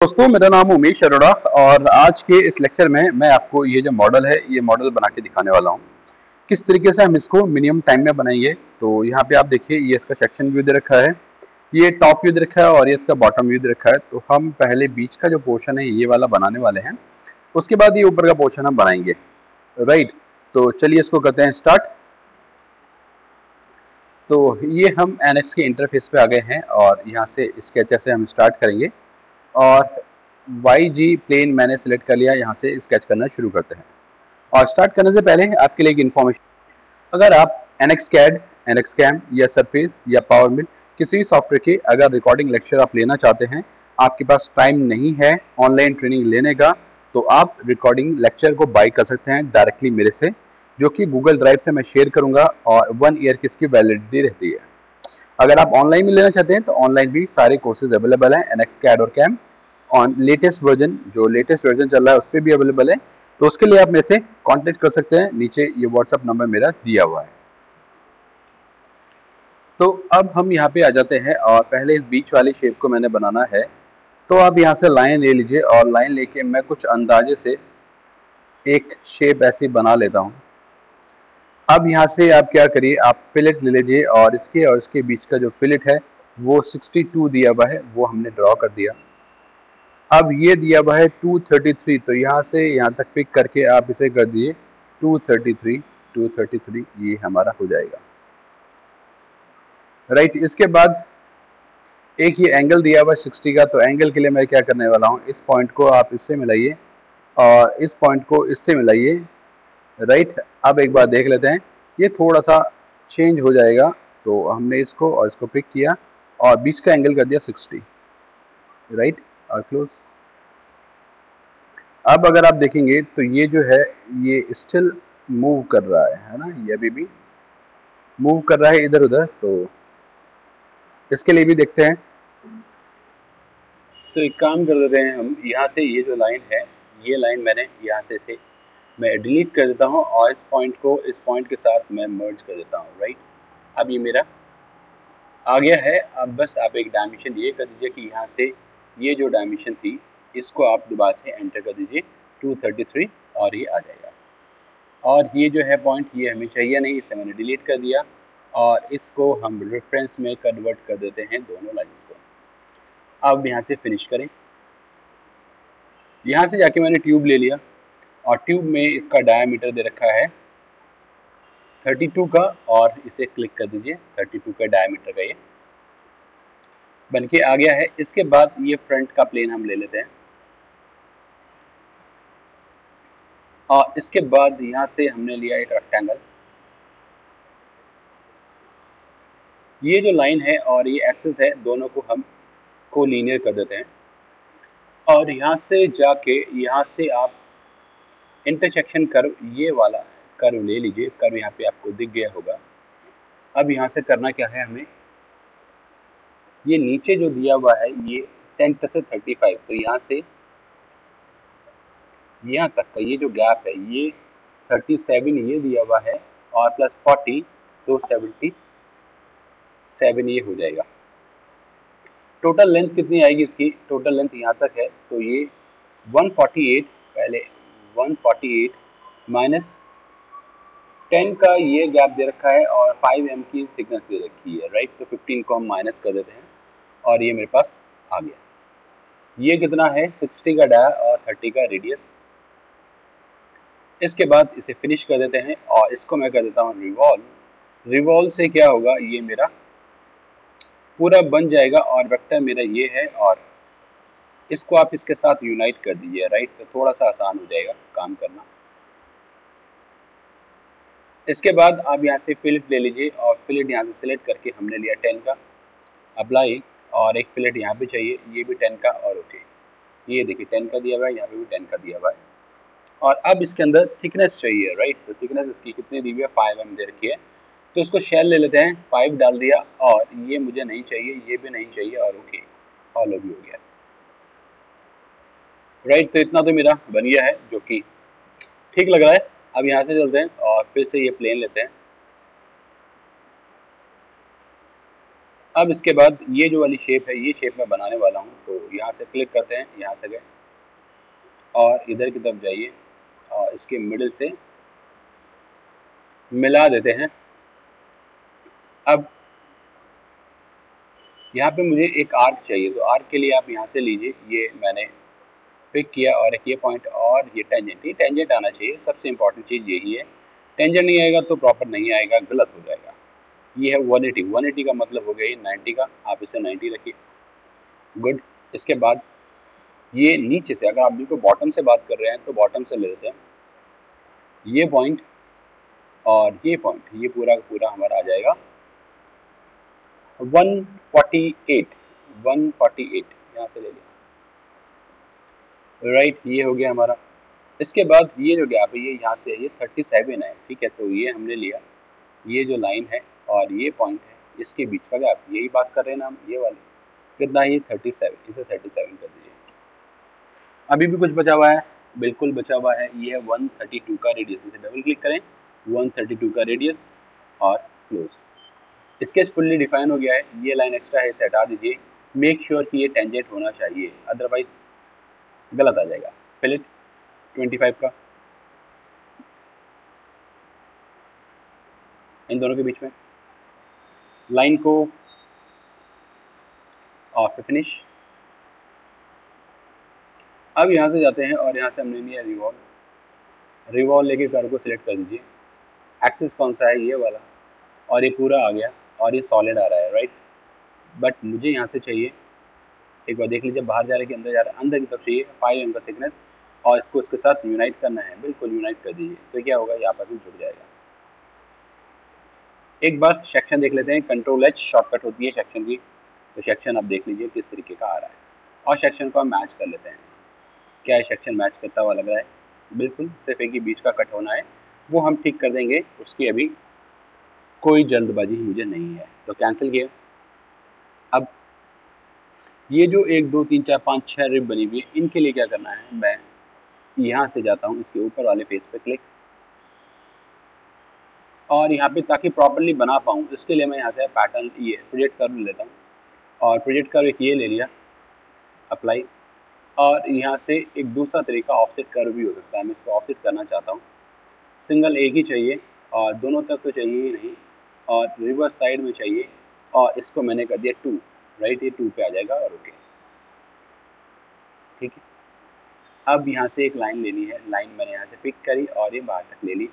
दोस्तों, मेरा नाम उमेश अरोड़ा और आज के इस लेक्चर में मैं आपको ये जो मॉडल है ये मॉडल बना के दिखाने वाला हूँ। किस तरीके से हम इसको मिनिमम टाइम में बनाएंगे। तो यहाँ पे आप देखिए, ये इसका सेक्शन व्यू दे रखा है, ये टॉप व्यू दे रखा है और ये इसका बॉटम व्यू दे रखा है। तो हम पहले बीच का जो पोर्शन है ये वाला बनाने वाले हैं, उसके बाद ये ऊपर का पोर्शन हम बनाएंगे। राइट, तो चलिए इसको करते हैं स्टार्ट। तो ये हम एनएक्स के इंटरफेस पे आ गए हैं और यहाँ से स्केच से हम स्टार्ट करेंगे और वाई जी प्लेन मैंने सेलेक्ट कर लिया। यहाँ से स्केच करना शुरू करते हैं और स्टार्ट करने से पहले आपके लिए एक इन्फॉर्मेशन, अगर आप एनएक्स कैड, एनएक्स कैम या सरफेस या पावर मिल किसी भी सॉफ्टवेयर की अगर रिकॉर्डिंग लेक्चर आप लेना चाहते हैं, आपके पास टाइम नहीं है ऑनलाइन ट्रेनिंग लेने का, तो आप रिकॉर्डिंग लेक्चर को बाई कर सकते हैं डायरेक्टली मेरे से, जो कि गूगल ड्राइव से मैं शेयर करूंगा और 1 ईयर की इसकी वैलिडिटी रहती है। अगर आप ऑनलाइन भी लेना चाहते हैं तो ऑनलाइन भी सारे कोर्सेज अवेलेबल हैं एनएक्स कैड और कैम ऑन लेटेस्ट वर्जन, जो लेटेस्ट वर्जन चल रहा है उस पर भी अवेलेबल है। तो उसके लिए आप मेरे से कांटेक्ट कर सकते हैं, नीचे ये व्हाट्सअप नंबर मेरा दिया हुआ है। तो अब हम यहाँ पे आ जाते हैं और पहले इस बीच वाली शेप को मैंने बनाना है। तो आप यहाँ से लाइन ले लीजिए और लाइन लेके मैं कुछ अंदाजे से एक शेप ऐसी बना लेता हूँ। अब यहाँ से आप क्या करिए, आप फिलेट ले लीजिए और इसके बीच का जो फिलेट है वो 62 दिया हुआ है, वो हमने ड्रॉ कर दिया। अब ये दिया हुआ है 233, तो यहाँ से यहाँ तक पिक करके आप इसे कर दिए 233, 233 ये हमारा हो जाएगा। राइट, इसके बाद एक ये एंगल दिया हुआ है 60 का, तो एंगल के लिए मैं क्या करने वाला हूँ, इस पॉइंट को आप इससे मिलाइए और इस पॉइंट को इससे मिलाइए। राइट, अब एक बार देख लेते हैं, ये थोड़ा सा चेंज हो जाएगा। तो हमने इसको और इसको पिक किया और बीच का एंगल कर दिया 60। राइट, और क्लोज। अब अगर आप देखेंगे तो ये जो है ये स्टिल मूव कर रहा है ना, ये अभी भी मूव कर रहा है इधर उधर। तो इसके लिए भी देखते हैं। तो एक काम कर देते हैं हम, यहाँ से ये जो लाइन है ये लाइन मैंने यहाँ से इसे मैं डिलीट कर देता हूँ और इस पॉइंट को इस पॉइंट के साथ मैं मर्ज कर देता हूँ। राइट, अब ये मेरा आ गया है। अब बस आप एक डायमेंशन ये कर दीजिए कि यहाँ से ये जो डायमेंशन थी इसको आप दोबारा से एंटर कर दीजिए 233 और ये आ जाएगा। और ये जो है पॉइंट ये हमें चाहिए नहीं, इसे मैंने डिलीट कर दिया और इसको हम रेफरेंस में कन्वर्ट कर देते हैं दोनों लाइंस को। अब यहाँ से फिनिश करें। यहाँ से जाके मैंने ट्यूब ले लिया और ट्यूब में इसका डायामीटर दे रखा है 32 का और इसे क्लिक कर दीजिए। 32 का डायामीटर का ये बन के आ गया है। इसके बाद ये फ्रंट का प्लेन हम ले लेते हैं और इसके बाद यहाँ से हमने लिया एक रेक्टेंगल। ये जो लाइन है और ये एक्सिस है दोनों को हम कोलिनियर कर देते हैं और यहाँ से जाके यहाँ से आप इंटरसेक्शन कर्व, ये वाला कर्व ले लीजिए। कर्व यहाँ पे आपको दिख गया होगा। अब यहाँ से करना क्या है हमें, ये नीचे जो दिया हुआ है ये सेंटर से 35, तो यहाँ से यहाँ तक का ये जो गैप है ये 37 ये दिया हुआ है और प्लस 40 तो 77 ये हो जाएगा। टोटल लेंथ कितनी आएगी इसकी, टोटल लेंथ यहाँ तक है तो ये 148, पहले 148 माइनस 10 का ये गैप दे रखा है और 5 mm की थिकनेस दे रखी है। राइट, तो 15 को हम माइनस कर देते हैं और ये मेरे पास आ गया। ये कितना है, 60 का डाया और 30 का रेडियस। इसके बाद इसे फिनिश कर देते हैं और इसको मैं कर देता हूँ रिवॉल्व। रिवॉल्व से क्या होगा, ये मेरा पूरा बन जाएगा और वेक्टर मेरा ये है और इसको आप इसके साथ यूनाइट कर दीजिए। राइट, तो थोड़ा सा आसान हो जाएगा काम करना। इसके बाद आप यहाँ से फिलेट ले लीजिए और फिलेट यहाँ से सिलेक्ट करके हमने लिया 10 का, अप्लाई, और एक फिलेट यहाँ पे चाहिए ये भी 10 का और ओके। ये देखिए 10 का दिया हुआ है, यहाँ पे भी 10 का दिया हुआ है। और अब इसके अंदर थिकनेस चाहिए। राइट, तो थिकनेस इसकी कितनी दी हुई है, 5 mm दे रखी है। तो इसको शेल ले लेते हैं, 5 डाल दिया और ये मुझे नहीं चाहिए, ये भी नहीं चाहिए और ओके, ऑल भी हो गया। राइट, तो इतना तो मेरा बन गया है जो कि ठीक लग रहा है। अब यहाँ से चलते हैं और फिर से ये प्लेन लेते हैं। अब इसके बाद ये जो वाली शेप है, ये शेप मैं बनाने वाला हूँ। तो यहाँ से क्लिक करते हैं, यहाँ से गए और इधर की तरफ जाइए और इसके मिडिल से मिला देते हैं। अब यहाँ पे मुझे एक आर्क चाहिए, तो आर्क के लिए आप यहाँ से लीजिए, ये मैंने पिक किया और एक ये पॉइंट और ये टेंजेंट, ये टेंजेंट आना चाहिए, सबसे इंपॉर्टेंट चीज़ यही है। टेंजेंट नहीं आएगा तो प्रॉपर नहीं आएगा, गलत हो जाएगा। ये है 180, 180 का मतलब हो गया ये 90 का, आप इसे 90 रखिए। गुड। इसके बाद ये नीचे से, अगर आप बिल्कुल बॉटम से बात कर रहे हैं तो बॉटम से ले लेते हैं ये पॉइंट और ये पॉइंट, ये पूरा का पूरा हमारा आ जाएगा 148, 148 यहाँ से ले लिया, राइट। ये हो गया हमारा। इसके बाद ये जो गैप है ये यहाँ से ये 37 है, ठीक है। तो ये हमने लिया, ये जो लाइन है और ये पॉइंट है, इसके बीच का गैप, यही बात कर रहे हैं ना हम, ये वाली कितना है, ये 37, इसे 37 कर दीजिए। अभी भी कुछ बचा हुआ है, बिल्कुल बचा हुआ है, ये है 132 का रेडियस, इसे डबल क्लिक करें, 132 का रेडियस और क्लोज। स्केच फुल्ली डिफाइन हो गया है। ये लाइन एक्स्ट्रा है, इसे हटा दीजिए। मेक श्योर कि ये टेंजेंट होना चाहिए, अदरवाइज गलत आ जाएगा। फिलिट 25 का इन दोनों के बीच में लाइन को और फिनिश। अब यहाँ से जाते हैं और यहाँ से हमने लिया रिवॉल्व, रिवॉल्व लेके कर्व को सिलेक्ट कर दीजिए। एक्सिस कौन सा है, ये वाला, और ये पूरा आ गया और ये सॉलिड आ रहा है, राइट। बट मुझे यहाँ से चाहिए, एक बार देख लीजिए, बाहर जा रहा है कि अंदर जा रहा है, अंदर की तरफ चाहिए 5 mm का थिकनेस और इसको इसके साथ यूनाइट करना है, बिल्कुल यूनाइट कर दीजिए। तो क्या होगा, यहाँ पर भी जुड़ जाएगा। एक बार सेक्शन देख लेते हैं, Ctrl+H शॉर्टकट होती है सेक्शन की। तो सेक्शन आप देख लीजिए किस तरीके का आ रहा है और सेक्शन को हम मैच कर लेते हैं। क्या है, सेक्शन मैच करता हुआ लग रहा है, बिल्कुल। सिर्फ एक ही बीच का कट होना है, वो हम ठीक कर देंगे, उसकी अभी कोई जल्दबाजी मुझे नहीं है। तो कैंसिल किया। अब ये जो 1 2 3 4 5 6 रिब बनी हुई है, इनके लिए क्या करना है, मैं यहाँ से जाता हूँ इसके ऊपर वाले फेस पे क्लिक और यहाँ पे ताकि प्रॉपर्ली बना पाऊँ इसके लिए मैं यहाँ से पैटर्न ये प्रोजेक्ट कर्व लेता हूँ और प्रोजेक्ट कर्व एक ये ले लिया, अप्लाई। और यहाँ से एक दूसरा तरीका ऑफसेट कर्व भी हो सकता है, मैं इसको ऑफसेट करना चाहता हूँ। सिंगल एक ही चाहिए और दोनों तरफ तो चाहिए ही नहीं, और रिवर्स साइड में चाहिए, और इसको मैंने कर दिया 2, राइट। ये 2 पे आ जाएगा और ओके, ठीक है। अब यहाँ से एक लाइन लेनी है, लाइन मैंने यहाँ से पिक करी और ये बाहर तक ले ली।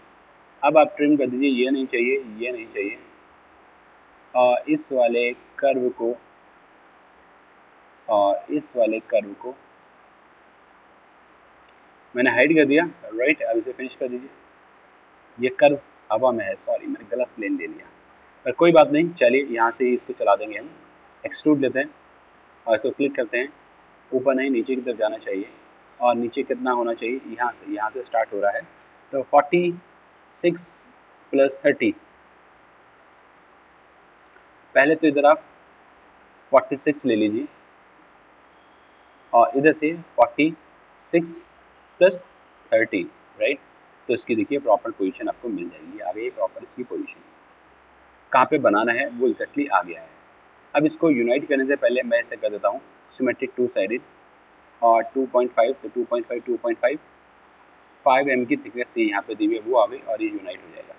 अब आप ट्रिम कर दीजिए, ये नहीं चाहिए, ये नहीं चाहिए, और इस वाले कर्व को और इस वाले कर्व को मैंने हाइड कर दिया, राइट। अब इसे फिनिश कर दीजिए। ये कर्व हवा में है, सॉरी मैंने गलत प्लेन ले लिया, पर कोई बात नहीं, चलिए यहाँ से ही इसको चला देंगे हम। एक्सट्रूड लेते हैं और इसको क्लिक करते हैं, ऊपर नहीं नीचे की तरफ जाना चाहिए, और नीचे कितना होना चाहिए, यहाँ से स्टार्ट हो रहा है, तो 46 + 30। पहले तो इधर आप 46 ले लीजिए और इधर से 46 + 30, राइट। तो इसकी देखिए प्रॉपर पोजीशन आपको मिल जाएगी, आ गई प्रॉपर इसकी पोजीशन। कहाँ पे बनाना है वो एग्जैक्टली आ गया है। अब इसको यूनाइट करने से पहले मैं इसे कर देता हूँ सिमेट्रिक 2 साइडेड और 2.5, तो 2.5 2.5 5 mm की थिकनेस से यहाँ पे दी हुई है वो आ गई और ये यूनाइट हो जाएगा।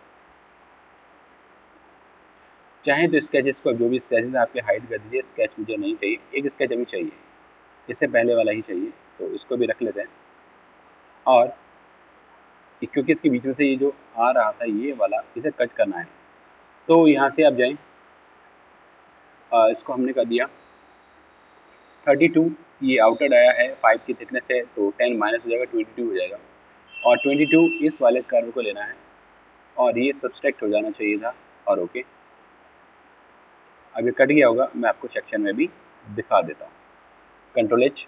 चाहे तो स्केचेस को, जो भी स्केचेस आपके हाइड कर दीजिए, स्केच मुझे नहीं चाहिए, एक स्केच अभी चाहिए, इससे पहले वाला ही चाहिए, तो इसको भी रख लेते हैं। और क्योंकि इसके बीच में से ये जो आ रहा था ये वाला, इसे कट करना है, तो यहाँ से आप जाएं, इसको हमने कर दिया 32, ये आउटर आया है, 5 की थिकनेस है, तो 10 माइनस हो जाएगा, 22 हो जाएगा, और 22 इस वाले कर्व को लेना है और ये सब्सट्रैक्ट हो जाना चाहिए था, और ओके। अब ये कट गया होगा, मैं आपको सेक्शन में भी दिखा देता हूँ। Ctrl+H,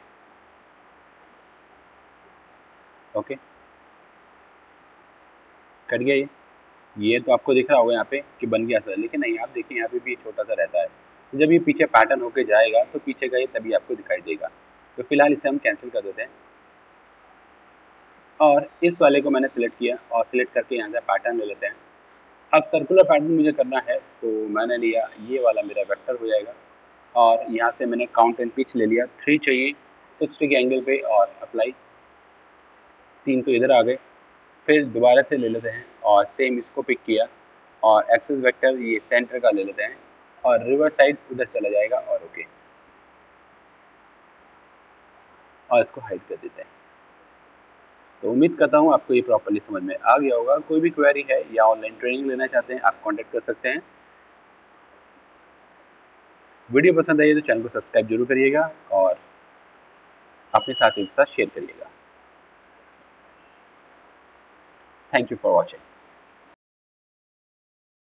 ओके, कट गया ये तो आपको दिख रहा होगा यहाँ पे कि बन गया सर, लेकिन नहीं, आप देखिए यहाँ पे भी छोटा सा रहता है, तो जब ये पीछे पैटर्न होके जाएगा तो पीछे का ये तभी आपको दिखाई देगा। तो फिलहाल इसे हम कैंसिल कर देते हैं और इस वाले को मैंने सिलेक्ट किया और सिलेक्ट करके यहाँ से पैटर्न ले लेते हैं। अब सर्कुलर पैटर्न मुझे करना है, तो मैंने लिया ये वाला, मेरा वेक्टर हो जाएगा, और यहाँ से मैंने काउंट एंड पिच ले लिया, 3 चाहिए 60 के एंगल पे और अप्लाई, 3 तो इधर आ गए। फिर दोबारा से ले लेते हैं और सेम इसको पिक किया और एक्सेस वेक्टर ये सेंटर का ले लेते हैं और रिवर्स साइड उधर चला जाएगा और ओके, और इसको हाइड कर देते हैं। तो उम्मीद करता हूँ आपको ये प्रॉपर्ली समझ में आ गया होगा। कोई भी क्वेरी है या ऑनलाइन ट्रेनिंग लेना चाहते हैं आप कॉन्टैक्ट कर सकते हैं। वीडियो पसंद आई तो चैनल को सब्सक्राइब जरूर करिएगा और अपने साथियों के साथ शेयर करिएगा। Thank you for watching.